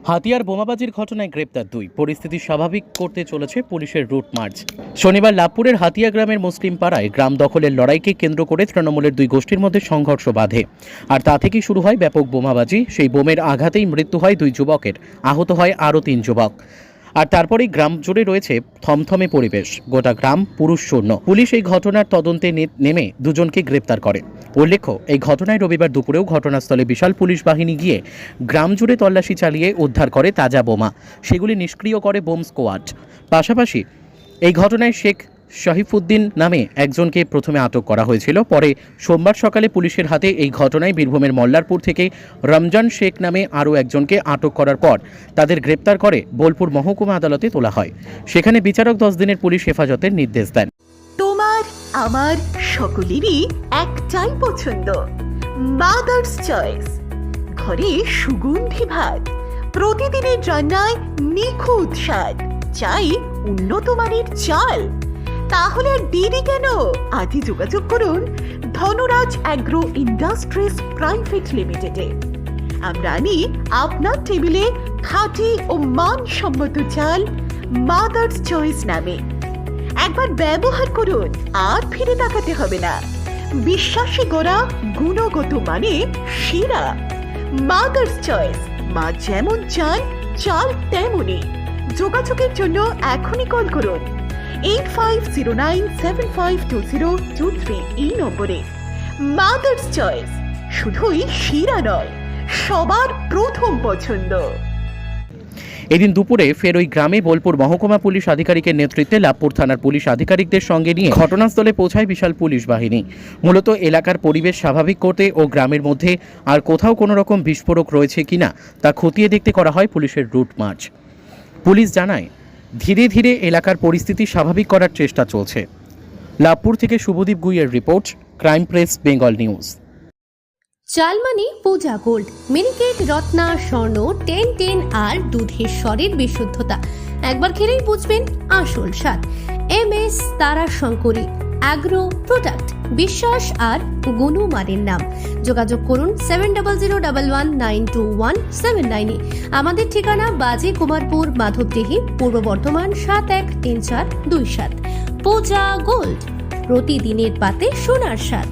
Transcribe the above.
হাতিয়ার বোমাবাজির ঘটনায় গ্রেপ্তার 2। পরিস্থিতি স্বাভাবিক করতে চলেছে পুলিশের রুট মার্চ। শনিবার লাভপুরের হাতিয়া গ্রামের মুসলিম পাড়ায় গ্রাম দখলের লড়াইকে কেন্দ্র করে তৃণমূলের 2 গোষ্ঠীর মধ্যে সংঘর্ষ বাধে, আর তা থেকেই শুরু হয় ব্যাপক বোমাবাজি। সেই বোমের আঘাতেই মৃত্যু হয় 2 যুবকের, আহত হয় আরও 3 যুবক। আর তারপরেই গ্রাম জুড়ে রয়েছে থমথমে পরিবেশ, গোটা গ্রাম পুরুষ শূন্য। পুলিশ এই ঘটনার তদন্তে নেমে 2 জনকে গ্রেপ্তার করে। উল্লেখ্য, এই ঘটনায় রবিবার দুপুরেও ঘটনাস্থলে বিশাল পুলিশ বাহিনী গিয়ে গ্রাম জুড়ে তল্লাশি চালিয়ে উদ্ধার করে তাজা বোমা, সেগুলি নিষ্ক্রিয় করে বোম স্কোয়াড। পাশাপাশি এই ঘটনায় শেখ শহীফুদ্দিন নামে একজনকে প্রথমে আটক করা হয়েছিল। পরে সোমবার সকালে পুলিশের হাতে এই ঘটনায় বীরভূমের মল্লারপুর থেকে রমজান শেখ নামে আরও একজনকে আটক করার পর তাদের গ্রেপ্তার করে বোলপুর মহকুমা আদালতে তোলা হয়। সেখানে বিচারক 10 দিনের পুলিশ হেফাজতের নির্দেশ দেন। তোমার আমার সকলেরই একটাই পছন্দ, মাদার্স চয়েস। ঘরে সুগন্ধি ভাত, প্রতিদিনের রান্নায় নিখুঁত স্বাদ, চাই উন্নত মানের চাল। তাহলে আর দেরি কেন? আজই যোগাযোগ করুন ধনরাজ অ্যাগ্রো ইন্ডাস্ট্রিজ প্রাইভেট লিমিটেডে। আমরা আনি আপনার টেবিলে খাঁটি ও মানসম্মত চাল মাদার্স চয়েস নামে। একবার ব্যবহার করুন, আর ফিরে তাকাতে হবে না। বিশ্বাসে গড়া গুণগত মানে সেরা মাদার্স চয়েস। মা যেমন চান, চাল তেমনই। যোগাযোগের জন্য এখনই কল করুন 8509752023 এই নম্বরে। মাদার্স চয়েস শুধুই সেরা নয়, সবার প্রথম পছন্দ। এদিন দুপুরে ফের ওই গ্রামে বোলপুর মহকুমা পুলিশ আধিকারিকের নেতৃত্বে লাভপুর থানার পুলিশ আধিকারিকদের সঙ্গে নিয়ে ঘটনাস্থলে পৌঁছায় বিশাল পুলিশ বাহিনী। মূলত এলাকার পরিবেশ স্বাভাবিক করতে ও গ্রামের মধ্যে আর কোথাও কোনো রকম বিস্ফোরক রয়েছে কিনা তা খতিয়ে দেখতে করা হয় পুলিশের রুট মার্চ। পুলিশ জানায়, ধীরে ধীরে এলাকার পরিস্থিতি স্বাভাবিক করার চেষ্টা চলছে। লাভপুর থেকে শুভদীপ গুইয়ের report, crime press Bengal news. চালমানি পূজা গোল্ড, মিনিকেট রত্না স্বর্ণ 1010 আর দুধের স্বরের বিশুদ্ধতা। একবার খেলেই বুঝবেন আসল স্বাদ। MS তারা শঙ্করী অ্যাগ্রো প্রোডাক্ট, বিশ্বাস আর গুণমানের নাম। যোগাযোগ করুন 7011192179 এ। আমাদের ঠিকানা বাজে কুমারপুর, মাধবদেহি, পূর্ব বর্ধমান 713427। পূজা গোল্ড, প্রতিদিনের পাতে সোনার স্বাদ।